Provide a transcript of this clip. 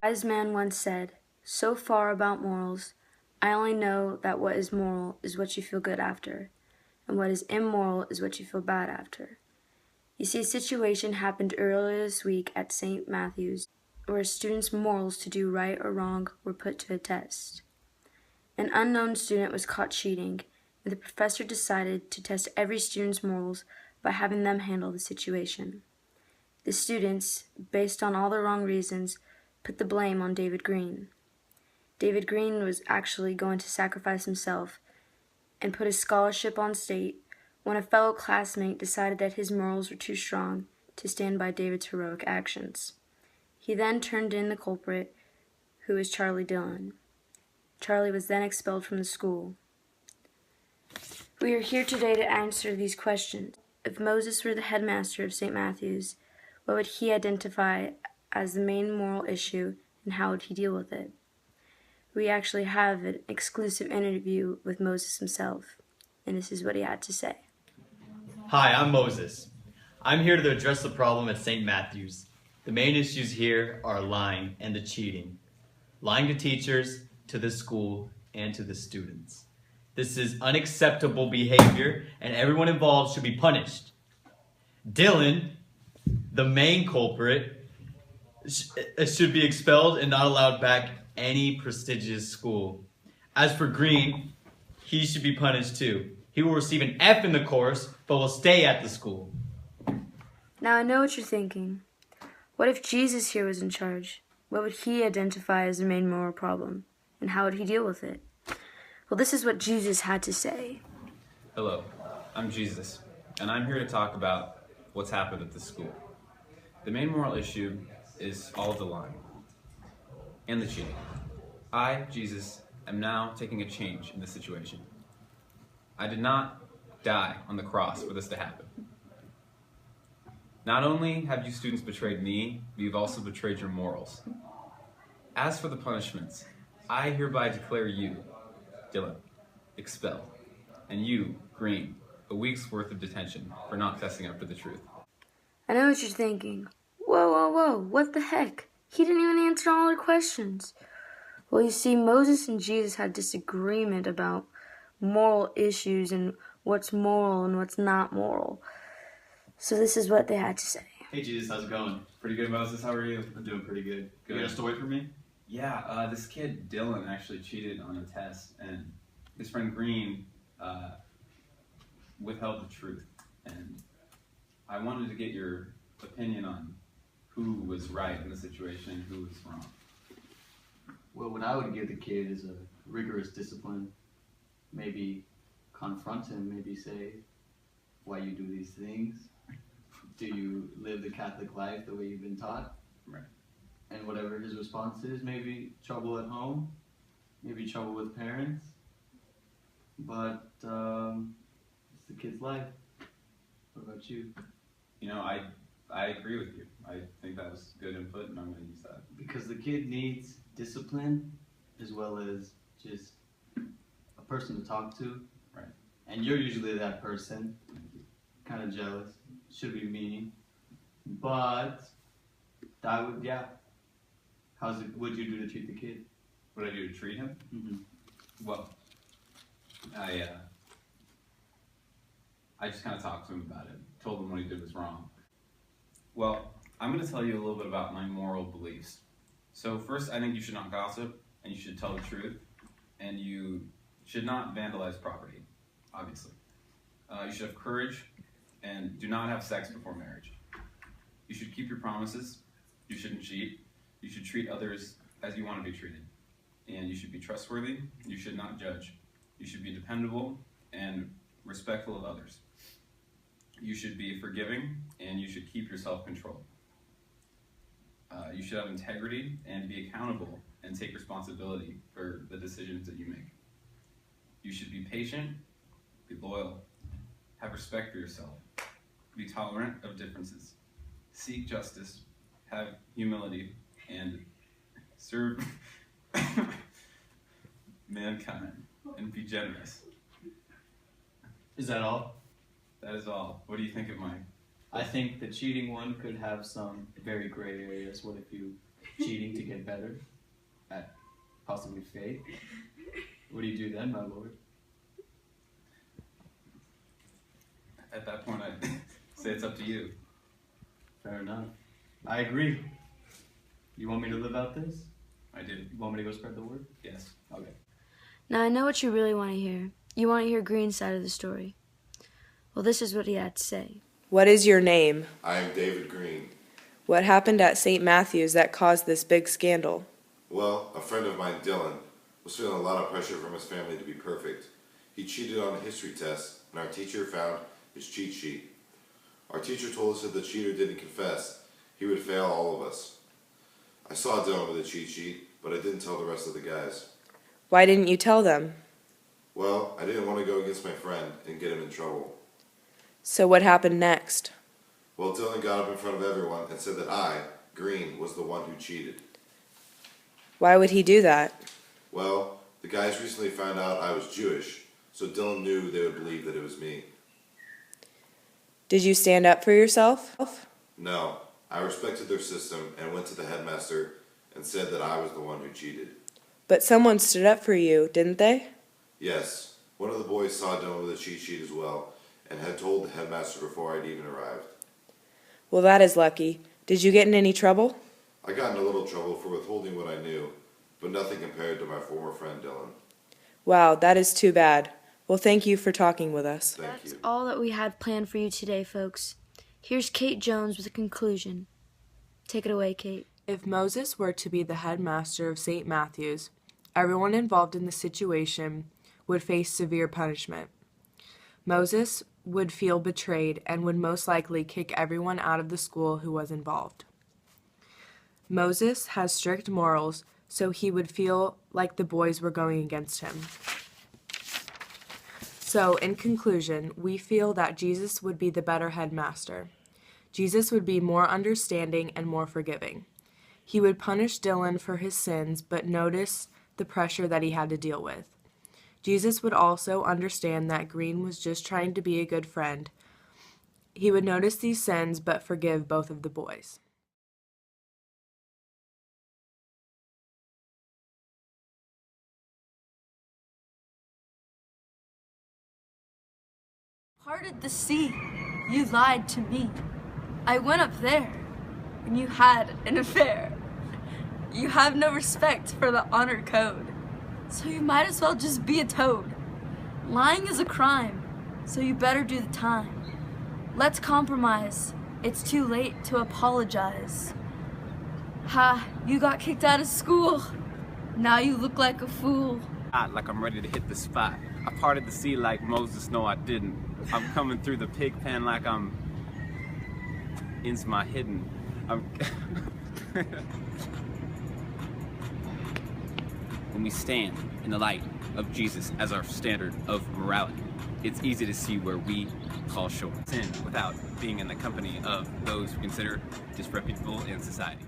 Wise man once said, "So far about morals, I only know that what is moral is what you feel good after, and what is immoral is what you feel bad after." You see, a situation happened earlier this week at St. Matthew's where a student's morals to do right or wrong were put to a test. An unknown student was caught cheating, and the professor decided to test every student's morals by having them handle the situation. The students, based on all the wrong reasons, put the blame on David Green. David Green was actually going to sacrifice himself and put his scholarship on state when a fellow classmate decided that his morals were too strong to stand by David's heroic actions. He then turned in the culprit, who was Charlie Dillon. Charlie was then expelled from the school. We are here today to answer these questions. If Moses were the headmaster of St. Matthew's, what would he identify as the main moral issue, and how would he deal with it? We actually have an exclusive interview with Moses himself, and this is what he had to say. Hi, I'm Moses. I'm here to address the problem at St. Matthew's. The main issues here are lying and the cheating. Lying to teachers, to the school, and to the students. This is unacceptable behavior, and everyone involved should be punished. Dillon, the main culprit, should be expelled and not allowed back any prestigious school. As for Green, he should be punished too. He will receive an F in the course, but will stay at the school. Now I know what you're thinking. What if Jesus here was in charge? What would he identify as the main moral problem? And how would he deal with it? Well, this is what Jesus had to say. Hello, I'm Jesus, and I'm here to talk about what's happened at the school. The main moral issue is all of the lying and the cheating. I, Jesus, am now taking a change in this situation. I did not die on the cross for this to happen. Not only have you students betrayed me, but you've also betrayed your morals. As for the punishments, I hereby declare you, Dillon, expelled, and you, Green, a week's worth of detention for not testing up for the truth. I know what you're thinking. Whoa, what the heck? He didn't even answer all our questions. Well, you see, Moses and Jesus had disagreement about moral issues and what's moral and what's not moral. So this is what they had to say. Hey Jesus, how's it going? Pretty good, Moses. How are you? I'm doing pretty good. Good. You got a story for me? Yeah, this kid, Dillon, actually cheated on a test, and his friend Green withheld the truth. And I wanted to get your opinion on who was right in the situation and who was wrong. Well, what I would give the kid is a rigorous discipline. Maybe confront him, maybe say why you do these things. Do you live the Catholic life the way you've been taught? Right. And whatever his response is, maybe trouble at home, maybe trouble with parents. But it's the kid's life. What about you? You know, I agree with you. I think that was good input, and I'm going to use that. Because the kid needs discipline as well as just a person to talk to. Right. And you're usually that person. Kind of jealous. Should be me. But that would, yeah. What'd you do to treat the kid? What did I do to treat him? Mm-hmm. Well, I just kind of talked to him about it. Told him what he did was wrong. Well, I'm going to tell you a little bit about my moral beliefs. So first, I think you should not gossip, and you should tell the truth, and you should not vandalize property, obviously. You should have courage, and do not have sex before marriage. You should keep your promises. You shouldn't cheat. You should treat others as you want to be treated. And you should be trustworthy. You should not judge. You should be dependable and respectful of others. You should be forgiving, and you should keep your self-control. You should have integrity and be accountable and take responsibility for the decisions that you make. You should be patient, be loyal, have respect for yourself, be tolerant of differences, seek justice, have humility, and serve mankind, and be generous. Is that all? That is all. What do you think of mine? I think the cheating one could have some very gray areas. What if you cheating to get better at possibly faith, what do you do then, my lord? At that point, I'd say it's up to you. Fair enough. I agree. You want me to live out this? I do. You want me to go spread the word? Yes. Okay. Now I know what you really want to hear. You want to hear Green's side of the story. Well, this is what he had to say. What is your name? I am David Green. What happened at St. Matthew's that caused this big scandal? Well, a friend of mine, Dylan, was feeling a lot of pressure from his family to be perfect. He cheated on a history test, and our teacher found his cheat sheet. Our teacher told us if the cheater didn't confess, he would fail all of us. I saw Dylan with a cheat sheet, but I didn't tell the rest of the guys. Why didn't you tell them? Well, I didn't want to go against my friend and get him in trouble. So what happened next? Well, Dylan got up in front of everyone and said that I, Green, was the one who cheated. Why would he do that? Well, the guys recently found out I was Jewish, so Dylan knew they would believe that it was me. Did you stand up for yourself? No, I respected their system and went to the headmaster and said that I was the one who cheated. But someone stood up for you, didn't they? Yes, one of the boys saw Dylan with a cheat sheet as well and had told the headmaster before I'd even arrived. Well, that is lucky. Did you get in any trouble? I got in a little trouble for withholding what I knew, but nothing compared to my former friend Dylan. Wow, that is too bad. Well, thank you for talking with us. Thank That's you. all that we had planned for you today, folks. Here's Kate Jones with a conclusion. Take it away, Kate. If Moses were to be the headmaster of St. Matthew's, everyone involved in the situation would face severe punishment. Moses would feel betrayed and would most likely kick everyone out of the school who was involved. Moses has strict morals, so he would feel like the boys were going against him. So, in conclusion, we feel that Jesus would be the better headmaster. Jesus would be more understanding and more forgiving. He would punish Dylan for his sins, but notice the pressure that he had to deal with. Jesus would also understand that Green was just trying to be a good friend. He would notice these sins, but forgive both of the boys. Parted the sea, you lied to me. I went up there, and you had an affair. You have no respect for the honor code, so you might as well just be a toad. Lying is a crime, so you better do the time. Let's compromise. It's too late to apologize. Ha, you got kicked out of school. Now you look like a fool. Like I'm ready to hit the spot. I parted the sea like Moses, no I didn't. I'm coming through the pig pen like I'm into my hidden. When we stand in the light of Jesus as our standard of morality, it's easy to see where we fall short. Sin without being in the company of those we consider disreputable in society.